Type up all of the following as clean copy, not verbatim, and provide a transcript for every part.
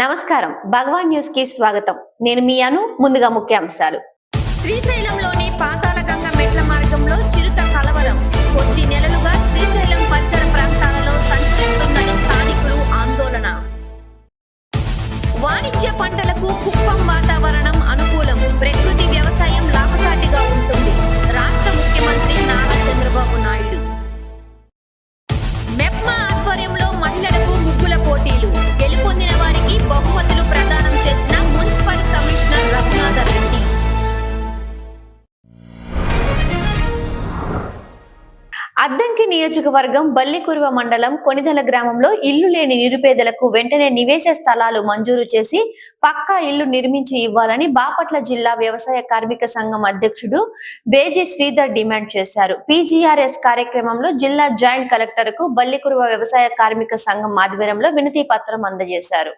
నమస్కారం భగవాన్ న్యూస్ కి స్వాగతం. నేను మీ అను. ముందుగా ముఖ్యాంశాలు. శ్రీశైలంలోని పాతాళగంగ మెట్ల మార్గంలో చిరుత కలవరం. కొద్ది నెలలుగా శ్రీశైలం పరిసర ప్రాంతాలలో సంచరిస్తుందని స్థానికులు ఆందోళన. వాణిజ్య పంటలకు కుప్పం వాతావరణం అనుకూలం. ప్రకృతి వ్యవసాయం లాభసాటిగా ఉంటుంది. రాష్ట్ర ముఖ్యమంత్రి నారా చంద్రబాబు నాయుడు. మెప్మా ఆధ్వర్యంలో మహిళలకు ముగ్గుల పోటీలు. గెలుపొందిన వారికి బహుమతులు ప్రదానం చేసిన మున్సిపల్ కమిషనర్ రఘునాథ రెడ్డి. అద్దంకి నియోజకవర్గం బల్లికురువ మండలం కొనిదల గ్రామంలో ఇల్లు లేని నిరుపేదలకు వెంటనే నివేశ స్థలాలు మంజూరు చేసి పక్కా ఇల్లు నిర్మించి ఇవ్వాలని బాపట్ల జిల్లా వ్యవసాయ కార్మిక సంఘం అధ్యక్షుడు బేజీ శ్రీధర్ డిమాండ్ చేశారు. పీజీఆర్ఎస్ కార్యక్రమంలో జిల్లా జాయింట్ కలెక్టర్ కు బల్లికురువ వ్యవసాయ కార్మిక సంఘం ఆధ్వర్యంలో వినతి పత్రం అందజేశారు.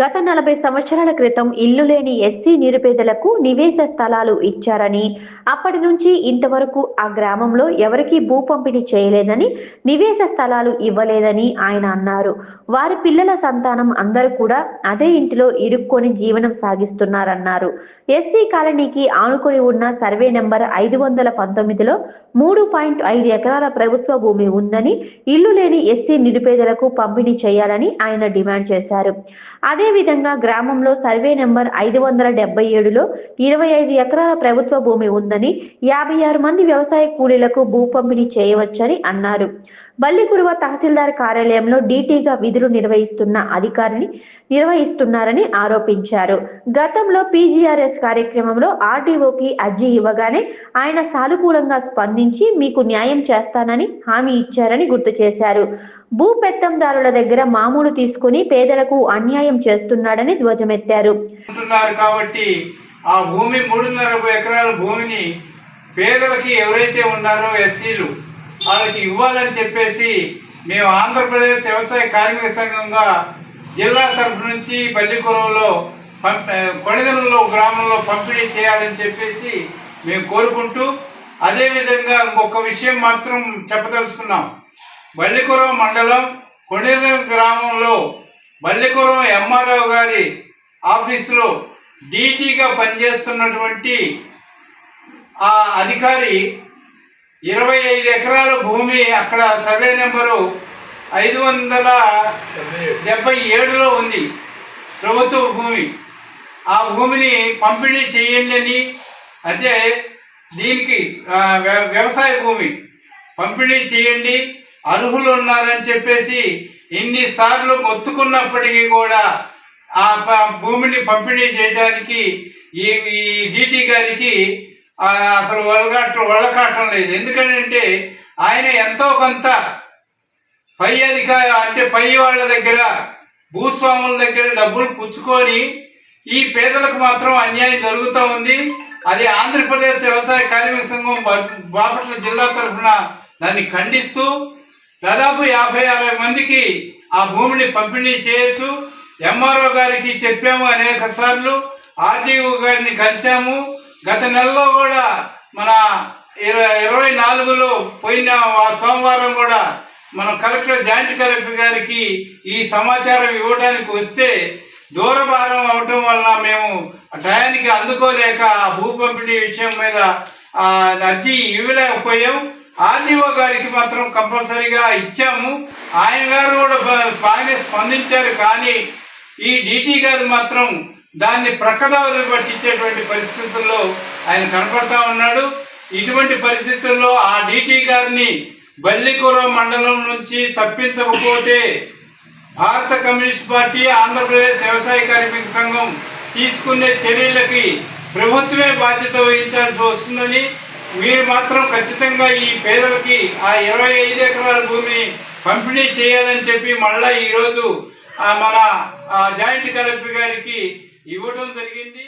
గత 40 సంవత్సరాల క్రితం ఇల్లు లేని ఎస్సీ నిరుపేదలకు నివేశ స్థలాలు ఇచ్చారని, అప్పటి నుంచి ఇంతవరకు ఆ గ్రామంలో ఎవరికీ భూ పంపిణీ చేయలేదని, నివేశ స్థలాలు ఇవ్వలేదని ఆయన అన్నారు. వారి పిల్లల సంతానం అందరూ కూడా అదే ఇంటిలో ఇరుక్కొని జీవనం సాగిస్తున్నారన్నారు. ఎస్సీ కాలనీకి ఆనుకొని ఉన్న సర్వే నెంబర్ 519లో 3.5 ఎకరాల ప్రభుత్వ భూమి ఉందని, ఇల్లు లేని ఎస్సీ నిరుపేదలకు పంపిణీ చేయాలని ఆయన డిమాండ్ చేశారు. అదే విధంగా గ్రామంలో సర్వే నెంబర్ 577లో 25 ఎకరాల ప్రభుత్వ భూమి ఉందని, 56 మంది వ్యవసాయ కూలీలకు భూ పంపిణీ చేయవచ్చని అన్నారు. బల్లికురువ తహసీల్దార్ కార్యాలయంలో డీటీగా విధులు నిర్వహిస్తున్న అధికారిని నిర్వహిస్తున్నారని ఆరోపించారు. గతంలో పీజీఆర్ఎస్ కార్యక్రమంలో ఆర్డీఓకి అర్జీ ఇవ్వగానే ఆయన సానుకూలంగా స్పందించి మీకు న్యాయం చేస్తానని హామీ ఇచ్చారని గుర్తు చేశారు. భూ పెత్తందారుల దగ్గర మామూలు తీసుకుని పేదలకు అన్యాయం చేస్తున్నాడని ధ్వజమెత్తారు. కాబట్టి ఆ భూమి 3.5 ఎకరాల భూమిని పేదలకి ఎవరైతే ఉన్నారో ఎస్సీలు వాళ్ళకి ఇవ్వాలని చెప్పేసి మేము ఆంధ్రప్రదేశ్ వ్యవసాయ కార్మిక సంఘంగా జిల్లా తరఫు నుంచి బల్లికురువలో కొణిదలలో గ్రామంలో పంపిణీ చేయాలని చెప్పేసి మేము కోరుకుంటూ, అదేవిధంగా ఇంకొక విషయం మాత్రం చెప్పదలుచుకున్నాం. బల్లికురువ మండలం కొణిదల గ్రామంలో బల్లికురువ ఎంఆర్ఓ గారి ఆఫీసులో డీటీగా పనిచేస్తున్నటువంటి ఆ అధికారి 25 ఎకరాల భూమి అక్కడ సర్వే నెంబరు 577లో ఉంది ప్రభుత్వ భూమి. ఆ భూమిని పంపిణీ చేయండి అని, అంటే దీనికి వ్యవసాయ భూమి పంపిణీ చేయండి, అర్హులు ఉన్నారని చెప్పేసి ఎన్నిసార్లు మొత్తుకున్నప్పటికీ కూడా ఆ భూమిని పంపిణీ చేయడానికి ఈ డీటీ గారికి అసలు వళ్ళకాటం లేదు. ఎందుకంటే ఆయన ఎంతో కొంత పై అంటే పై వాళ్ళ దగ్గర భూస్వాముల దగ్గర డబ్బులు పుచ్చుకొని ఈ పేదలకు మాత్రం అన్యాయం జరుగుతూ ఉంది. అది ఆంధ్రప్రదేశ్ వ్యవసాయ కార్మిక సంఘం బాపట్ల జిల్లా తరఫున దాన్ని ఖండిస్తూ దాదాపు 50-60 మందికి ఆ భూమిని పంపిణీ చేయొచ్చు. ఎంఆర్ఓ గారికి చెప్పాము అనేక సార్లు, ఆర్డీఓ గారిని కలిసాము. గత నెలలో కూడా మన 24లో పోయిన సోమవారం కూడా మనం జాయింట్ కలెక్టర్ గారికి ఈ సమాచారం ఇవ్వడానికి వస్తే దూరభారం అవటం వలన మేము టయానికి అందుకోలేక భూ పంపిణీ విషయం మీద అర్జీ ఇవ్వలేకపోయాం. ఆర్డీఓ గారికి మాత్రం కంపల్సరీగా ఇచ్చాము. ఆయన గారు కూడా బాగానే స్పందించారు. కానీ ఈ డీటీ గారు మాత్రం దాన్ని ప్రక్కదారులు పట్టించేటువంటి పరిస్థితుల్లో ఆయన కనపడతా ఉన్నాడు. ఇటువంటి పరిస్థితుల్లో ఆ డీటీ గారిని బల్లికురువ మండలం నుంచి తప్పించకపోతే భారత కమ్యూనిస్ట్ పార్టీ, ఆంధ్రప్రదేశ్ వ్యవసాయ కార్మిక సంఘం తీసుకునే చర్యలకి ప్రభుత్వమే బాధ్యత వహించాల్సి వస్తుందని, మీరు మాత్రం ఖచ్చితంగా ఈ పేదలకి ఆ 25 ఎకరాల భూమిని పంపిణీ చేయాలని చెప్పి మళ్ళా ఈరోజు మన జాయింట్ కలెక్టర్ గారికి ఇవ్వటం జరిగింది.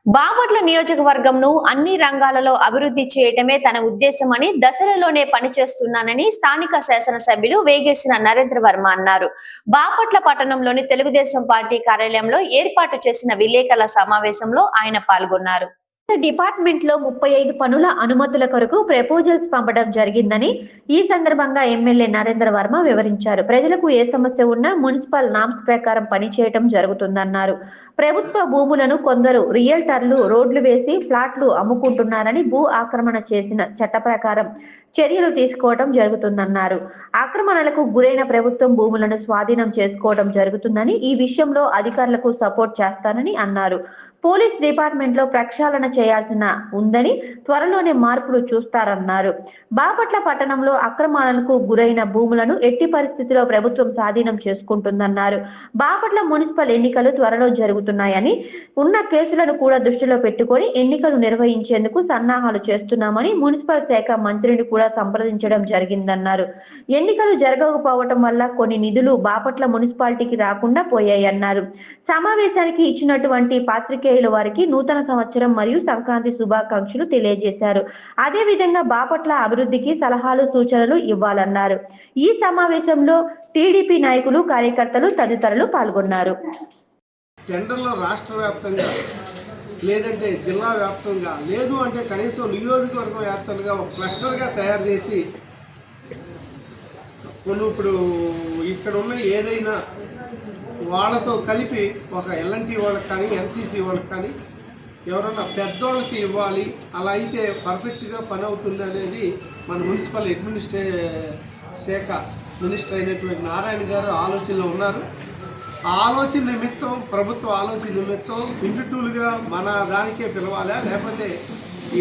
బాపట్ల నియోజకవర్గంను అన్ని రంగాలలో అభివృద్ధి చేయటమే తన ఉద్దేశమని, దశలలోనే పనిచేస్తున్నానని స్థానిక శాసనసభ్యులు వేగేసిన నరేంద్ర వర్మ అన్నారు. బాపట్ల పట్టణంలోని తెలుగుదేశం పార్టీ కార్యాలయంలో ఏర్పాటు చేసిన విలేకరుల సమావేశంలో ఆయన పాల్గొన్నారు. డిపార్ట్మెంట్ లో 35 పనుల అనుమతుల కొరకు ప్రపోజల్స్ పంపడం జరిగిందని ఈ సందర్భంగా ఎమ్మెల్యే నరేంద్ర వర్మ వివరించారు. ప్రజలకు ఏ సమస్య ఉన్నా మున్సిపల్ నామ్స్ ప్రకారం పనిచేయటం జరుగుతుందన్నారు. ప్రభుత్వ భూములను కొందరు రియల్టర్లు రోడ్లు వేసి ఫ్లాట్లు అమ్ముకుంటున్నారని, భూ ఆక్రమణ చేసిన చట్ట ప్రకారం చర్యలు తీసుకోవడం జరుగుతుందన్నారు. ఆక్రమణలకు గురైన ప్రభుత్వం భూములను స్వాధీనం చేసుకోవడం జరుగుతుందని, ఈ విషయంలో అధికారులకు సపోర్ట్ చేస్తానని అన్నారు. పోలీస్ డిపార్ట్మెంట్ లో ప్రక్షాళన చేయాల్సిన ఉందని, త్వరలోనే మార్పులు చూస్తారన్నారు. బాపట్ల పట్టణంలో అక్రమాలకు గురైన భూములను ఎట్టి పరిస్థితిలో ప్రభుత్వం స్వాధీనం చేసుకుంటుందన్నారు. బాపట్ల మున్సిపల్ ఎన్నికలు త్వరలో జరుగుతున్నాయని, ఉన్న కేసులను కూడా దృష్టిలో పెట్టుకొని ఎన్నికలు నిర్వహించేందుకు సన్నాహాలు చేస్తున్నామని మున్సిపల్ శాఖ మంత్రిని కూడా సంప్రదించడం జరిగిందన్నారు. ఎన్నికలు జరగకపోవటం వల్ల కొన్ని నిధులు బాపట్ల మున్సిపాలిటీకి రాకుండా పోయాయన్నారు. సమావేశానికి ఇచ్చినటువంటి పాత్రికేయుల వారికి నూతన సంవత్సరం మరియు సంక్రాంతి శుభాకాంక్షలు తెలియజేశారు. అదే విధంగా బాపట్ల అభివృద్ధికి సలహాలు సూచనలు ఇవ్వాలన్నారు. ఈ సమావేశంలో టీడీపీ నాయకులు, కార్యకర్తలు తదితరులు పాల్గొన్నారు. టెండర్లో రాష్ట్ర వ్యాప్తంగా లేదంటే జిల్లా వ్యాప్తంగా, లేదు అంటే కనీసం నియోజకవర్గం వ్యాప్తంగా ఒక క్లస్టర్గా తయారు చేసి కొన్ని ఇప్పుడు ఇక్కడ ఉన్న ఏదైనా వాళ్ళతో కలిపి ఒక ఎల్ఎన్టీ వాళ్ళకి కానీ ఎన్సీసీ వాళ్ళకి కానీ ఎవరన్నా పెద్దోళ్ళకి ఇవ్వాలి, అలా అయితే పర్ఫెక్ట్గా పని అవుతుంది అనేది మన మున్సిపల్ శాఖ మినిస్టర్ అయినటువంటి నారాయణ గారు ఆలోచనలో ఉన్నారు. ఆ ఆలోచన నిమిత్తం, ప్రభుత్వ ఆలోచన నిమిత్తం ఇండివిజువల్గా మన దానికే పిలవాలా, లేకపోతే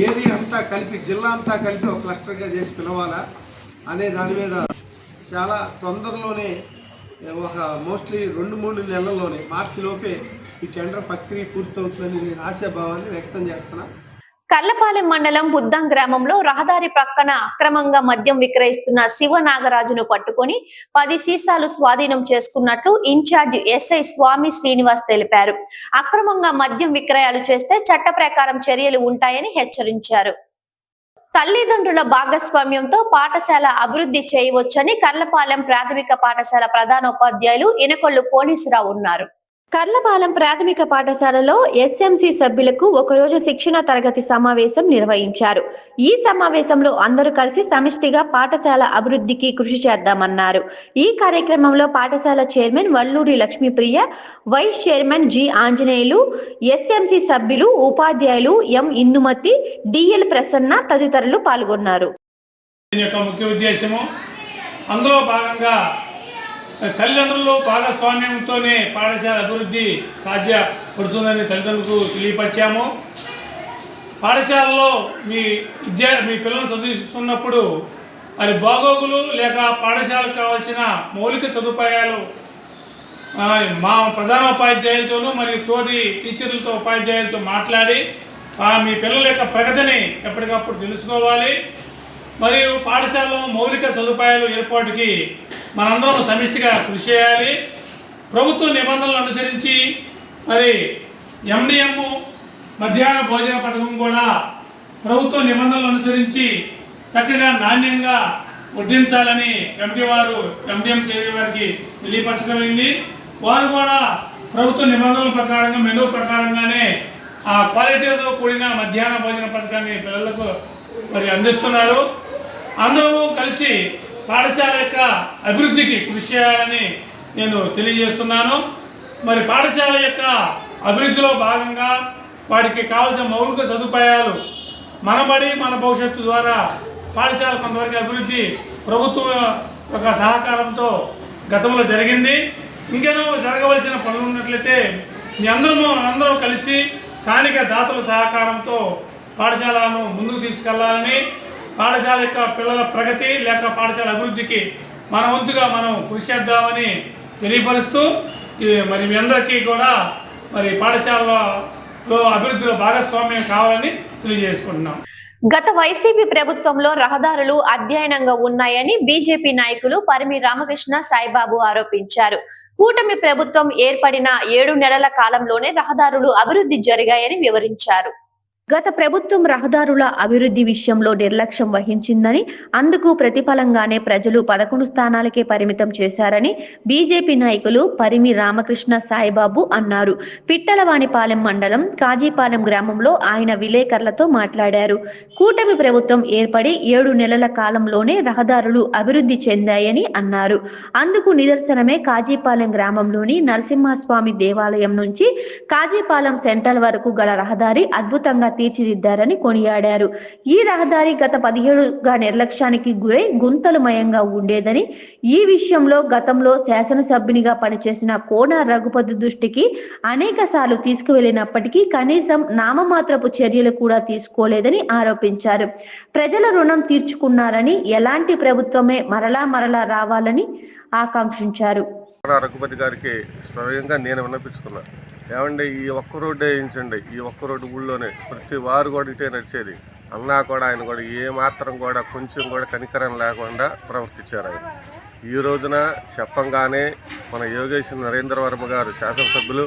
ఏరియా అంతా కలిపి జిల్లా అంతా కలిపి ఒక క్లస్టర్గా చేసి పిలవాలా అనే దాని మీద చాలా తొందరలోనే ఒక మోస్ట్లీ 2-3 నెలల్లోనే మార్చిలోపే ఈ టెండర్ ప్రక్రియ పూర్తవుతుందని నేను ఆశాభావాన్ని వ్యక్తం చేస్తున్నా. కర్లపాలెం మండలం బుద్దం గ్రామంలో రహదారి ప్రక్కన అక్రమంగా మద్యం విక్రయిస్తున్న శివ నాగరాజును పట్టుకొని 10 సీసాలు స్వాధీనం చేసుకున్నట్లు ఇన్ఛార్జ్ ఎస్ఐ స్వామి శ్రీనివాస్ తెలిపారు. అక్రమంగా మద్యం విక్రయాలు చేస్తే చట్ట ప్రకారం చర్యలు ఉంటాయని హెచ్చరించారు. తల్లిదండ్రుల భాగస్వామ్యంతో పాఠశాల అభివృద్ధి చేయవచ్చని కర్లపాలెం ప్రాథమిక పాఠశాల ప్రధానోపాధ్యాయులు ఇనకొల్లు పోలీసురావు ఉన్నారు. కర్లపాలెం ప్రాథమిక పాఠశాలలో ఎస్ఎంసి సభ్యులకు ఒకరోజు శిక్షణ తరగతి సమావేశం నిర్వహించారు. ఈ సమావేశంలో అందరూ కలిసి సమిష్టిగా పాఠశాల అభివృద్ధికి కృషి చేద్దామన్నారు. ఈ కార్యక్రమంలో పాఠశాల chairman Valluri Lakshmipriya, vice chairman G Anjaneyulu, SMC సభ్యులు, ఉపాధ్యాయులు ఎం ఇందుమతి, డిఎల్ ప్రసన్న తదితరులు పాల్గొన్నారు. ముఖ్య ఉద్దేశము అందులో భాగంగా తల్లిదండ్రులు భాగస్వామ్యంతోనే పాఠశాల అభివృద్ధి సాధ్యపడుతుందని తల్లిదండ్రులకు తెలియపరిచాము. పాఠశాలలో మీ పిల్లలను చదివిస్తున్నప్పుడు మరి బాగోగులు లేక పాఠశాలకు కావాల్సిన మౌలిక సదుపాయాలు మా ప్రధానోపాధ్యాయులతోనూ మరియు తోటి టీచర్లతో ఉపాధ్యాయులతో మాట్లాడి మీ పిల్లల యొక్క ప్రగతిని ఎప్పటికప్పుడు తెలుసుకోవాలి. మరియు పాఠశాలలో మౌలిక సదుపాయాలు ఏర్పాటుకి మనందరం సమిష్టిగా కృషి చేయాలి. ప్రభుత్వ నిబంధనలు అనుసరించి మరి ఎండిఎం మధ్యాహ్న భోజన పథకం కూడా ప్రభుత్వ నిబంధనలు అనుసరించి చక్కగా నాణ్యంగా వడ్డించాలని కమిటీ వారు ఎండిఎం చేయని వారికి తెలియపరచడమైంది. వారు కూడా ప్రభుత్వ నిబంధనల ప్రకారంగా మెనూ ప్రకారంగానే ఆ క్వాలిటీతో కూడిన మధ్యాహ్న భోజన పథకాన్ని పిల్లలకు మరి అందిస్తున్నారు. అందరూ కలిసి పాఠశాల యొక్క అభివృద్ధికి కృషి చేయాలని నేను తెలియజేస్తున్నాను. మరి పాఠశాల యొక్క అభివృద్ధిలో భాగంగా వాటికి కావాల్సిన మౌలిక సదుపాయాలు మనబడి మన భవిష్యత్తు ద్వారా పాఠశాల కొంతవరకు అభివృద్ధి ప్రభుత్వం యొక్క సహకారంతో గతంలో జరిగింది. ఇంకేనో జరగవలసిన పనులు ఉన్నట్లయితే మీ అందరూ కలిసి స్థానిక దాతల సహకారంతో పాఠశాలను ముందుకు తీసుకెళ్లాలని, పాఠశాల యొక్క పిల్లల ప్రగతి లేక పాఠశాల అభివృద్ధికి మన వంతుగా మనం కృషి చేద్దామని తెలియపరుస్తూ మరి మీ అందరికీ కూడా మరి పాఠశాలలో అభివృద్ధిలో భాగస్వామ్యం కావాలని తెలియజేసుకుంటున్నాం. గత వైసీపీ ప్రభుత్వంలో రహదారులు అధ్యయనంగా ఉన్నాయని బీజేపీ నాయకులు పరిమి రామకృష్ణ సాయిబాబు ఆరోపించారు. కూటమి ప్రభుత్వం ఏర్పడిన 7 నెలల కాలంలోనే రహదారులు అభివృద్ధి జరిగాయని వివరించారు. గత ప్రభుత్వం రహదారుల అభివృద్ధి విషయంలో నిర్లక్ష్యం వహించిందని, అందుకు ప్రతిఫలంగానే ప్రజలు 11 స్థానాలకే పరిమితం చేశారని బీజేపీ నాయకులు పరిమి రామకృష్ణ సాయిబాబు అన్నారు. పిట్టలవానిపాలెం మండలం కాజీపాలెం గ్రామంలో ఆయన విలేకరులతో మాట్లాడారు. కూటమి ప్రభుత్వం ఏర్పడి 7 నెలల కాలంలోనే రహదారులు అభివృద్ధి చెందాయని అన్నారు. అందుకు నిదర్శనమే కాజీపాలెం గ్రామంలోని నరసింహస్వామి దేవాలయం నుంచి కాజీపాలెం సెంట్రల్ వరకు గల రహదారి అద్భుతంగా తీర్చిదిద్దారని కొనియాడారు. ఈ రహదారి గత 17గా నిర్లక్ష్యానికి గురై గుంతలమయంగా ఉండేదని, ఈ విషయంలో గతంలో శాసనసభ్యునిగా పనిచేసిన కోన రఘుపతి దృష్టికి అనేకసార్లు తీసుకువెళ్లినప్పటికీ కనీసం నామమాత్రపు చర్యలు కూడా తీసుకోలేదని ఆరోపించారు. ప్రజల రుణం తీర్చుకున్నారని, ఎలాంటి ప్రభుత్వమే మరలా రావాలని ఆకాంక్షించారు. రఘుపతి గారికి స్వయంగా నేను విన్నపించుకున్నా, ఏమంటే ఈ ఒక్క రోడ్డు వేయించండి, ఈ ఒక్క రోడ్డు ఊళ్ళోనే ప్రతి వారు కూడా ఇటే నడిచేది అన్నా కూడా ఆయన కూడా ఏమాత్రం కూడా కొంచెం కూడా కనికరం లేకుండా ప్రవర్తించారు. ఆయన ఈ రోజున చెప్పంగానే మన యోగేష్ నరేంద్ర వర్మ గారు శాసనసభ్యులు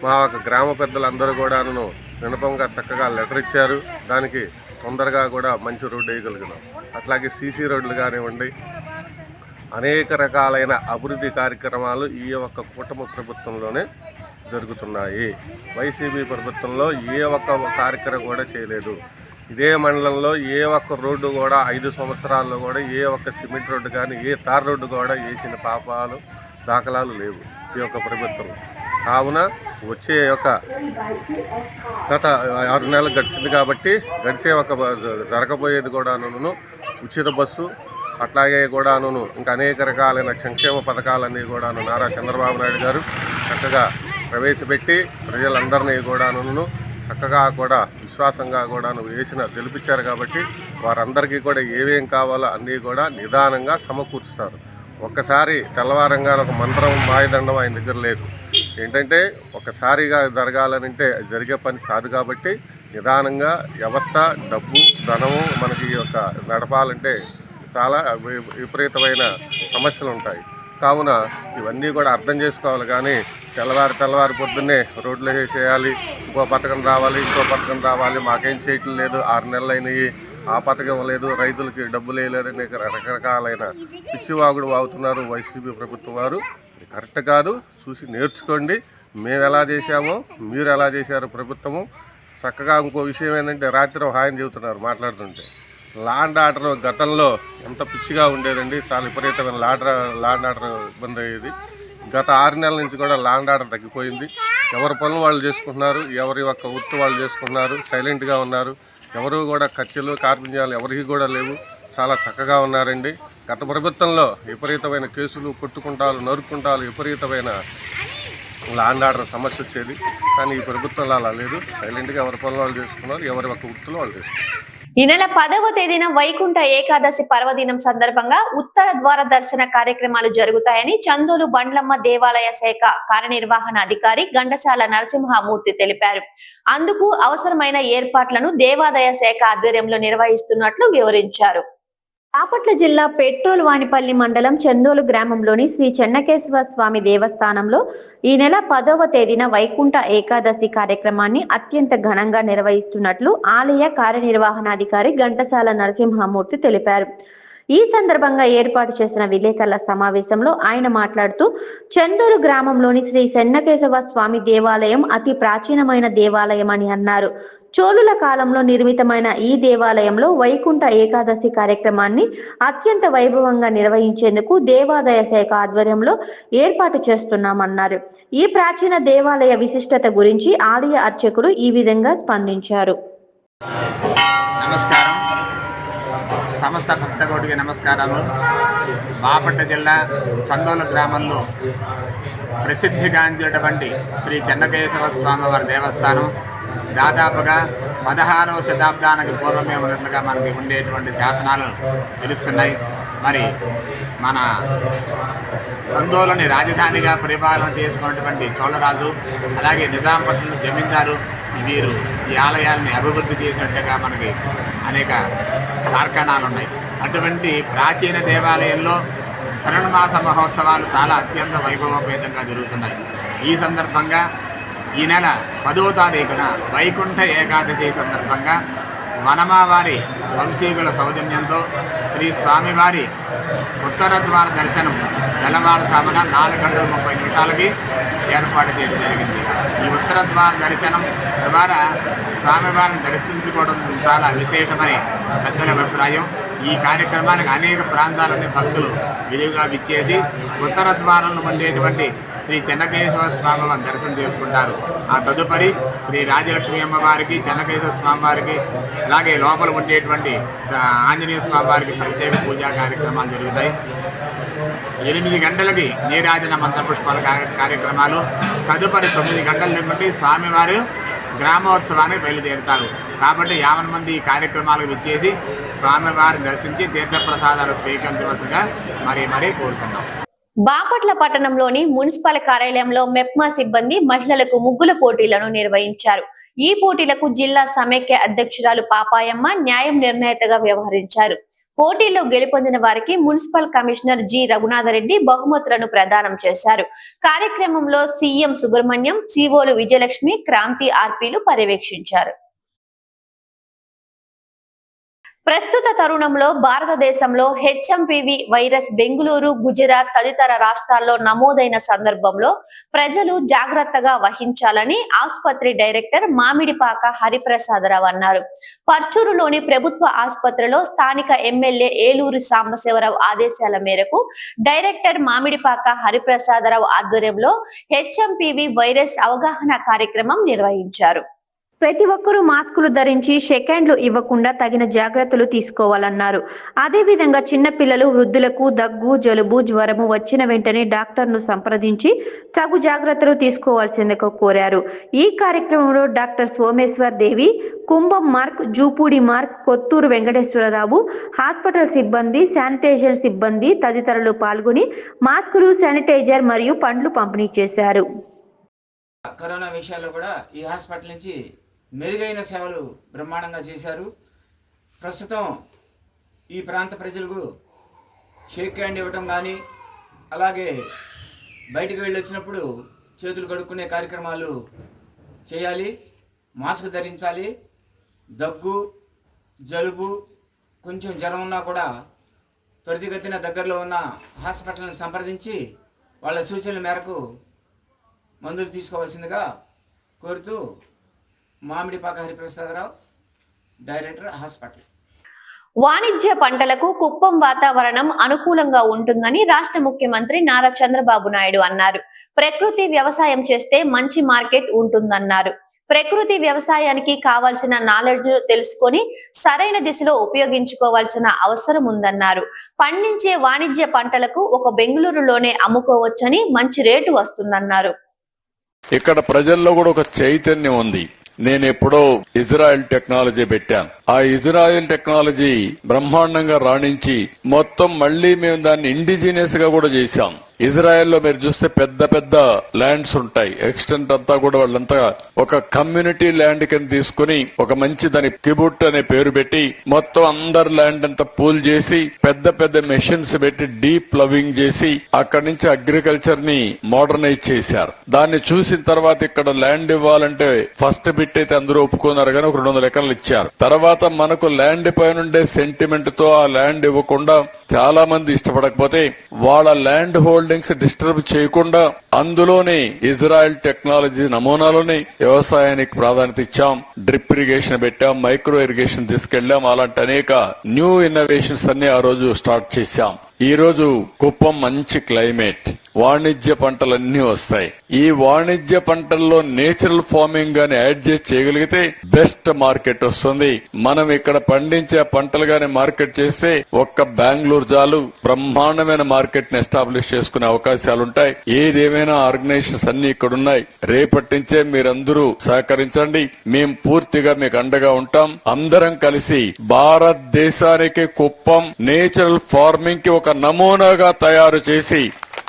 మా ఒక గ్రామ పెద్దలందరూ కూడాను వినపంగా చక్కగా లెటర్ ఇచ్చారు. దానికి తొందరగా కూడా మంచి రోడ్డు వేయగలిగినాం. అట్లాగే సీసీ రోడ్లు కానివ్వండి, అనేక రకాలైన అభివృద్ధి కార్యక్రమాలు ఈ ఒక్క కూటమి ప్రభుత్వంలోనే జరుగుతున్నాయి. వైసీపీ ప్రభుత్వంలో ఏ ఒక్క కార్యక్రమం కూడా చేయలేదు. ఇదే మండలంలో ఏ ఒక్క రోడ్డు కూడా 5 సంవత్సరాల్లో కూడా ఏ ఒక్క సిమెంట్ రోడ్డు కానీ ఏ తార్ రోడ్డు కూడా వేసిన పాపాలు దాఖలాలు లేవు ఈ యొక్క ప్రభుత్వం. కావున వచ్చే ఒక గత 6 నెలలు గడిచింది కాబట్టి గడిచే ఒక జరగబోయేది కూడాను ఉచిత బస్సు, అట్లాగే కూడాను ఇంకా అనేక రకాలైన సంక్షేమ పథకాలన్నీ కూడాను నారా చంద్రబాబు నాయుడు గారు చక్కగా ప్రవేశపెట్టి ప్రజలందరినీ కూడాను చక్కగా కూడా విశ్వాసంగా కూడాను గెలిపించారు. కాబట్టి వారందరికీ కూడా ఏమేం కావాలో అన్నీ కూడా నిదానంగా సమకూర్చుతారు. ఒక్కసారి తెల్లవారంగా ఒక మంత్రం మాయదండం ఆయన దగ్గర లేదు. ఏంటంటే ఒకసారిగా జరగాలనంటే జరిగే పని కాదు. కాబట్టి నిదానంగా వ్యవస్థ, డబ్బు, ధనము మనకి యొక్క నడపాలంటే చాలా విపరీతమైన సమస్యలు ఉంటాయి. కావున ఇవన్నీ కూడా అర్థం చేసుకోవాలి. కానీ తెల్లవారి పొద్దున్నే రోడ్లు వేసేయాలి, ఇంకో పథకం రావాలి, మాకేం చేయటం లేదు, 6 నెలలు అయినాయి, ఆ పథకం లేదు, రైతులకి డబ్బులు వేయలేదని రకరకాలైన పిచ్చివాగుడు వాగుతున్నారు వైసీపీ ప్రభుత్వం వారు. కరెక్ట్ కాదు, చూసి నేర్చుకోండి. మేము ఎలా చేశామో మీరు ఎలా చేశారు ప్రభుత్వము. చక్కగా ఇంకో విషయం ఏంటంటే రాత్రి హాయం చెబుతున్నారు మాట్లాడుతుంటే, ల్యాండ్ ఆర్డర్ గతంలో ఎంత పిచ్చిగా ఉండేదండి. చాలా విపరీతమైన ల్యాండ్ ఆర్డర్ ఇబ్బంది అయ్యేది. గత 6 నెలల నుంచి కూడా ల్యాండ్ ఆర్డర్ తగ్గిపోయింది. ఎవరి పనులు వాళ్ళు చేసుకుంటున్నారు, ఎవరి యొక్క వృత్తి వాళ్ళు చేసుకుంటున్నారు, సైలెంట్గా ఉన్నారు. ఎవరు కూడా ఖర్చులు కార్పణ్యాలు ఎవరికి కూడా లేవు, చాలా చక్కగా ఉన్నారండి. గత ప్రభుత్వంలో విపరీతమైన కేసులు, కొట్టుకుంటాలు, నరుక్కుంటాలు, విపరీతమైన ల్యాండ్ ఆర్డర్ సమస్య వచ్చేది. కానీ ఈ ప్రభుత్వంలో అలా లేదు. సైలెంట్గా ఎవరి పనులు వాళ్ళు చేసుకున్నారు, ఎవరి యొక్క వృత్తులు వాళ్ళు చేసుకున్నారు. ఈ నెల 10వ తేదీన వైకుంఠ ఏకాదశి పర్వదినం సందర్భంగా ఉత్తర ద్వార దర్శన కార్యక్రమాలు జరుగుతాయని చందోలు బండ్లమ్మ దేవాలయ శాఖ కార్యనిర్వహణ అధికారి ఘంటసాల నరసింహమూర్తి తెలిపారు. అందుకు అవసరమైన ఏర్పాట్లను దేవాదాయ శాఖ ఆధ్వర్యంలో నిర్వహిస్తున్నట్లు వివరించారు. బాపట్ల జిల్లా పెట్రోల్ వానిపల్లి మండలం చందోలు గ్రామంలోని శ్రీ చెన్నకేశవ స్వామి దేవస్థానంలో ఈ నెల 10వ తేదీన వైకుంఠ ఏకాదశి కార్యక్రమాన్ని అత్యంత ఘనంగా నిర్వహిస్తున్నట్లు ఆలయ కార్యనిర్వహణాధికారి ఘంటసాల నరసింహమూర్తి తెలిపారు. ఈ సందర్భంగా ఏర్పాటు చేసిన విలేకరుల సమావేశంలో ఆయన మాట్లాడుతూ, చందోలు గ్రామంలోని శ్రీ చెన్నకేశవ స్వామి దేవాలయం అతి ప్రాచీనమైన దేవాలయం అని అన్నారు. చోళుల కాలంలో నిర్మితమైన ఈ దేవాలయంలో వైకుంఠ ఏకాదశి కార్యక్రమాన్ని అత్యంత వైభవంగా నిర్వహించేందుకు దేవాదాయ శాఖ ఆధ్వర్యంలో ఏర్పాటు చేస్తున్నామన్నారు. ఈ ప్రాచీన దేవాలయ విశిష్టత గురించి ఆలయ అర్చకులు ఈ విధంగా స్పందించారు. నమస్కారం, సమస్త భక్తకోటికి నమస్కారాలు. బాపట్ల జిల్లా చందోల గ్రామంలో ప్రసిద్ధిగాంచేటువంటి శ్రీ చెన్నకేశవ స్వామివారి దేవస్థానం దాదాపుగా 16వ శతాబ్దానికి పూర్వమే ఉన్నట్లుగా మనకి ఉండేటువంటి శాసనాలు తెలుస్తున్నాయి. మరి మన చందోలని రాజధానిగా పరిపాలన చేసుకున్నటువంటి చోళరాజు, అలాగే నిజాంపట్నం జమీందారు వీరు ఈ ఆలయాల్ని అభివృద్ధి చేసినట్టుగా మనకి అనేక కార్ఖానాలు ఉన్నాయి. అటువంటి ప్రాచీన దేవాలయంలో ధనుర్మాస మహోత్సవాలు చాలా అత్యంత వైభవోపేతంగా జరుగుతున్నాయి. ఈ సందర్భంగా ఈ నెల 10వ తారీఖున వైకుంఠ ఏకాదశి సందర్భంగా వనమావారి వంశీకుల సౌజన్యంతో శ్రీ స్వామివారి ఉత్తర ద్వార దర్శనం తెల్లవారుజామున 4:30 ఏర్పాటు చేయడం జరిగింది. ఈ ఉత్తర ద్వార దర్శనం ద్వారా స్వామివారిని దర్శించుకోవడం చాలా విశేషమని పెద్దల అభిప్రాయం. ఈ కార్యక్రమానికి అనేక ప్రాంతాలని భక్తులు విరివిగా విచ్చేసి ఉత్తర ద్వారంలో ఉండేటువంటి శ్రీ చెన్నకేశవ స్వామివారిని దర్శనం చేసుకుంటారు. ఆ తదుపరి శ్రీ రాజలక్ష్మి అమ్మవారికి, చెన్నకేశవ స్వామివారికి, అలాగే లోపల ఉండేటువంటి ఆంజనేయ స్వామివారికి ప్రత్యేక పూజా కార్యక్రమాలు జరుగుతాయి. 8 గంటలకి నీరాజన మంత్రపుష్పాల కార్యక్రమాలు, తదుపరి 9 గంటల నుండి స్వామివారు గ్రామోత్సవానికి బయలుదేరుతారు. కాబట్టి 50 మంది ఈ కార్యక్రమాలకు విచ్చేసి స్వామివారిని దర్శించి తీర్థప్రసాదాలు స్వీకరించవలసిందిగా మరీ కోరుతున్నాం. బాపట్ల పట్టణంలోని మున్సిపల్ కార్యాలయంలో మెప్మా సిబ్బంది మహిళలకు ముగ్గుల పోటీలను నిర్వహించారు. ఈ పోటీలకు జిల్లా సమైక్య అధ్యక్షురాలు పాపాయమ్మ న్యాయం నిర్ణేతగా వ్యవహరించారు. పోటీల్లో గెలుపొందిన వారికి మున్సిపల్ కమిషనర్ జి రఘునాథరెడ్డి బహుమతులను ప్రదానం చేశారు. కార్యక్రమంలో సీఎం సుబ్రహ్మణ్యం, సిఓలు విజయలక్ష్మి, క్రాంతి ఆర్పీలు పర్యవేక్షించారు. ప్రస్తుత తరుణంలో భారతదేశంలో హెచ్ఎంపీవీ వైరస్ బెంగుళూరు, గుజరాత్ తదితర రాష్ట్రాల్లో నమోదైన సందర్భంలో ప్రజలు జాగ్రత్తగా వహించాలని ఆసుపత్రి డైరెక్టర్ మామిడిపాక హరిప్రసాదరావు అన్నారు. పర్చూరులోని ప్రభుత్వ ఆసుపత్రిలో స్థానిక ఎమ్మెల్యే ఏలూరి సాంబశివరావు ఆదేశాల మేరకు డైరెక్టర్ మామిడిపాక హరిప్రసాదరావు ఆధ్వర్యంలో హెచ్ఎంపీవీ వైరస్ అవగాహన కార్యక్రమం నిర్వహించారు. ప్రతి ఒక్కరూ మాస్కులు ధరించి సెకండ్లు ఇవ్వకుండా తగిన జాగ్రత్తలు తీసుకోవాలన్నారు. అదేవిధంగా చిన్నపిల్లలు, వృద్ధులకు దగ్గు, జలుబు, జ్వరము వచ్చిన వెంటనే డాక్టర్ను సంప్రదించి తగు జాగ్రత్తలు తీసుకోవాల్సిందిగా కోరారు. ఈ కార్యక్రమంలో doctor Someswar Devi, Kumbham mark, Jupudi mark, Kothuru Venkateswararao, hospital సిబ్బంది, శానిటైజర్ సిబ్బంది తదితరులు పాల్గొని మాస్కులు, శానిటైజర్ మరియు పండ్లు పంపిణీ చేశారు. కరోనా విషయాల్లో కూడా ఈ హాస్పిటల్ నుంచి మెరుగైన సేవలు బ్రహ్మాండంగా చేశారు. ప్రస్తుతం ఈ ప్రాంత ప్రజలకు షేక్ హ్యాండ్ ఇవ్వడం కానీ, అలాగే బయటికి వెళ్ళి వచ్చినప్పుడు చేతులు కడుక్కునే కార్యక్రమాలు చేయాలి. మాస్క్ ధరించాలి. దగ్గు, జలుబు, కొంచెం జ్వరం ఉన్నా కూడా త్వరితగతిన దగ్గరలో ఉన్న హాస్పిటల్ని సంప్రదించి వాళ్ళ సూచనల మేరకు మందులు తీసుకోవాల్సిందిగా కోరుతూ మామిడిపాక హరిప్రసాదరావు, డైరెక్టర్, హాస్పిటల్. వాణిజ్య పంటలకు కుప్పం వాతావరణం అనుకూలంగా ఉంటుందని రాష్ట్ర ముఖ్యమంత్రి నారా చంద్రబాబు నాయుడు అన్నారు. ప్రకృతి వ్యవసాయం చేస్తే మంచి మార్కెట్ ఉంటుందన్నారు. ప్రకృతి వ్యవసాయానికి కావాల్సిన నాలెడ్జ్ తెలుసుకొని సరైన దిశలో ఉపయోగించుకోవాల్సిన అవసరం ఉందన్నారు. పండించే వాణిజ్య పంటలకు ఒక బెంగళూరులోనే అమ్ముకోవచ్చని, మంచి రేటు వస్తుందన్నారు. ఇక్కడ ప్రజల్లో కూడా ఒక చైతన్యం ఉంది. నేను ఎప్పుడో ఇజ్రాయెల్ టెక్నాలజీ పెట్టాను. ఆ ఇజ్రాయెల్ టెక్నాలజీ బ్రహ్మాండంగా రాణించి మొత్తం మళ్లీ మేము దాన్ని ఇండిజినియస్ గా కూడా చేశాం. ఇజ్రాయెల్లో మీరు చూస్తే పెద్ద పెద్ద ల్యాండ్స్ ఉంటాయి. ఎక్స్టెంట్ అంతా కూడా వాళ్ళంతా ఒక కమ్యూనిటీ ల్యాండ్ కింద తీసుకుని ఒక మంచి దాని కిబుట్ అనే పేరు పెట్టి మొత్తం అందరు ల్యాండ్ అంతా పూల్ చేసి పెద్ద పెద్ద మెషిన్స్ పెట్టి డీప్ ప్లవింగ్ చేసి అక్కడి నుంచి అగ్రికల్చర్ ని మోడర్నైజ్ చేశారు. దాన్ని చూసిన తర్వాత ఇక్కడ ల్యాండ్ ఇవ్వాలంటే ఫస్ట్ బిట్ అయితే అందరూ ఒప్పుకున్నారు కానీ ఒక 200 ఎకరాలు ఇచ్చారు. తర్వాత మనకు ల్యాండ్ పైనుండే సెంటిమెంట్ తో ఆ ల్యాండ్ ఇవ్వకుండా చాలా మంది ఇష్టపడకపోతే వాళ్ళ ల్యాండ్ హోల్డింగ్స్ డిస్టర్బ్ చేయకుండా అందులోనే ఇజ్రాయెల్ టెక్నాలజీ నమూనాలోనే వ్యవసాయానికి ప్రాధాన్యత ఇచ్చాం. డ్రిప్ ఇరిగేషన్ పెట్టాం, మైక్రో ఇరిగేషన్ తీసుకెళ్లాం. అలాంటి అనేక న్యూ ఇన్నోవేషన్స్ అన్ని ఆ రోజు స్టార్ట్ చేశాం. ఈ రోజు కుప్పం మంచి క్లైమేట్, వాణిజ్య పంటలన్నీ వస్తాయి. ఈ వాణిజ్య పంటల్లో నేచురల్ ఫార్మింగ్ గాని యాడ్ చేసి చేయగలిగితే బెస్ట్ మార్కెట్ వస్తుంది. మనం ఇక్కడ పండించే పంటలు గాని మార్కెట్ చేస్తే ఒక్క బెంగళూరు చాలు బ్రహ్మాండమైన మార్కెట్ ని ఎస్టాబ్లిష్ చేసుకునే అవకాశాలుంటాయి. ఏదేమైనా ఆర్గనైజేషన్స్ అన్ని ఇక్కడ ఉన్నాయి. రేపటి నుంచే మీరందరూ సహకరించండి. మేం పూర్తిగా మీకు అండగా ఉంటాం. అందరం కలిసి భారతదేశానికి కుప్పం నేచురల్ ఫార్మింగ్ కి ఒక నమూనాగా తయారు చేసి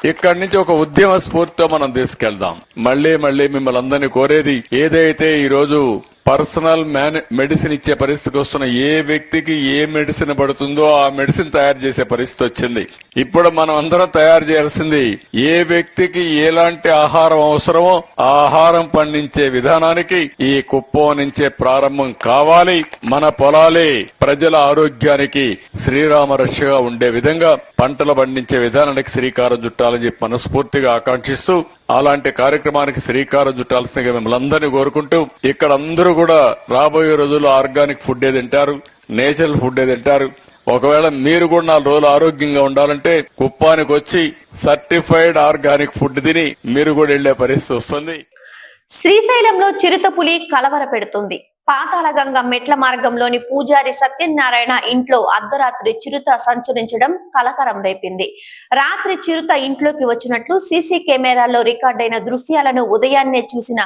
ఇక్కడి నుంచి ఒక ఉద్యమ స్ఫూర్తితో మనం తీసుకెళ్దాం. మళ్లీ మిమ్మల్ని అందరినీ కోరేది ఏదైతే ఈ రోజు పర్సనల్ మెడిసిన్ ఇచ్చే పరిస్థితికి వస్తున్న ఏ వ్యక్తికి ఏ మెడిసిన్ పడుతుందో ఆ మెడిసిన్ తయారు చేసే పరిస్థితి వచ్చింది. ఇప్పుడు మనం అందరం తయారు చేయాల్సింది ఏ వ్యక్తికి ఎలాంటి ఆహారం అవసరమో ఆ ఆహారం పండించే విధానానికి ఈ కుప్పం నుంచే ప్రారంభం కావాలి. మన పొలాలే ప్రజల ఆరోగ్యానికి శ్రీరామ రక్షగా ఉండే విధంగా పంటలు పండించే విధానానికి శ్రీకారం చుట్టాలని చెప్పి మనస్ఫూర్తిగా ఆకాంక్షిస్తూ అలాంటి కార్యక్రమానికి శ్రీకారం చుట్టాల్సిందిగా మిమ్మల్ని అందరినీ కోరుకుంటూ ఇక్కడ అందరూ కూడా రాబోయే రోజుల్లో ఆర్గానిక్ ఫుడ్ తింటారు, నేచురల్ ఫుడ్ తింటారు. ఒకవేళ మీరు కూడా 4 రోజులు ఆరోగ్యంగా ఉండాలంటే కుప్పానికి వచ్చి సర్టిఫైడ్ ఆర్గానిక్ ఫుడ్ తిని మీరు కూడా వెళ్లే పరిస్థితి వస్తుంది. శ్రీశైలంలో చిరుతపులి కలవర పెడుతుంది. పాతాళగంగ మెట్ల మార్గంలోని పూజారి సత్యనారాయణ ఇంట్లో అర్ధరాత్రి చిరుత సంచరించడం కలకరం రేపింది. రాత్రి చిరుత ఇంట్లోకి వచ్చినట్లు సీసీ కెమెరాల్లో రికార్డైన దృశ్యాలను ఉదయాన్నే చూసిన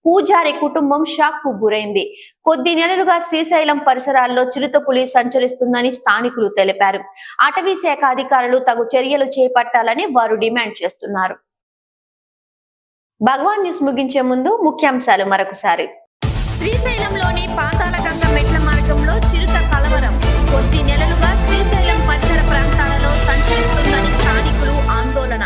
పూజారి కుటుంబం షాక్ కు గురైంది. కొద్ది నెలలుగా శ్రీశైలం పరిసరాల్లో చిరుతపులి సంచరిస్తుందని స్థానికులు తెలిపారు. అటవీ శాఖ అధికారులు తగు చర్యలు చేపట్టాలని వారు డిమాండ్ చేస్తున్నారు. భగవాన్ న్యూస్ ముగించే ముందు ముఖ్యాంశాలు మరొకసారి. శ్రీశైలంలోని పాతాళగంగ మెట్ల మార్గంలో చిరుత కలవరం. కొద్ది నెలలుగా శ్రీశైలం పరిసర ప్రాంతాలలో సంచరిస్తుందని స్థానికులు ఆందోళన.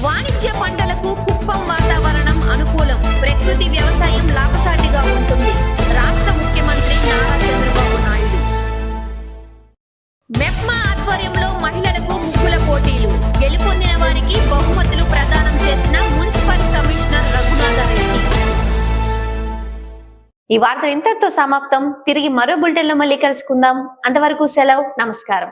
వాణిజ్య పంటలకు కుప్పం వాతావరణం అనుకూలం. ప్రకృతి వ్యవసాయం లాభసాటిగా ఉంటుంది. రాష్ట్ర ముఖ్యమంత్రి నారా చంద్రబాబు నాయుడు. మెప్మా ఆధ్వర్యంలో మహిళలకు ముగ్గుల పోటీలు. గెలుపొందిన వారికి బహుమతులు ప్రదానం చేసిన మున్సిపల్ కమిషనర్ రఘునాథరెడ్డి. ఈ వార్తలు ఇంతటితో సమాప్తం. తిరిగి మరో బులెటిన్లో మళ్ళీ కలుసుకుందాం. అంతవరకు సెలవు. నమస్కారం.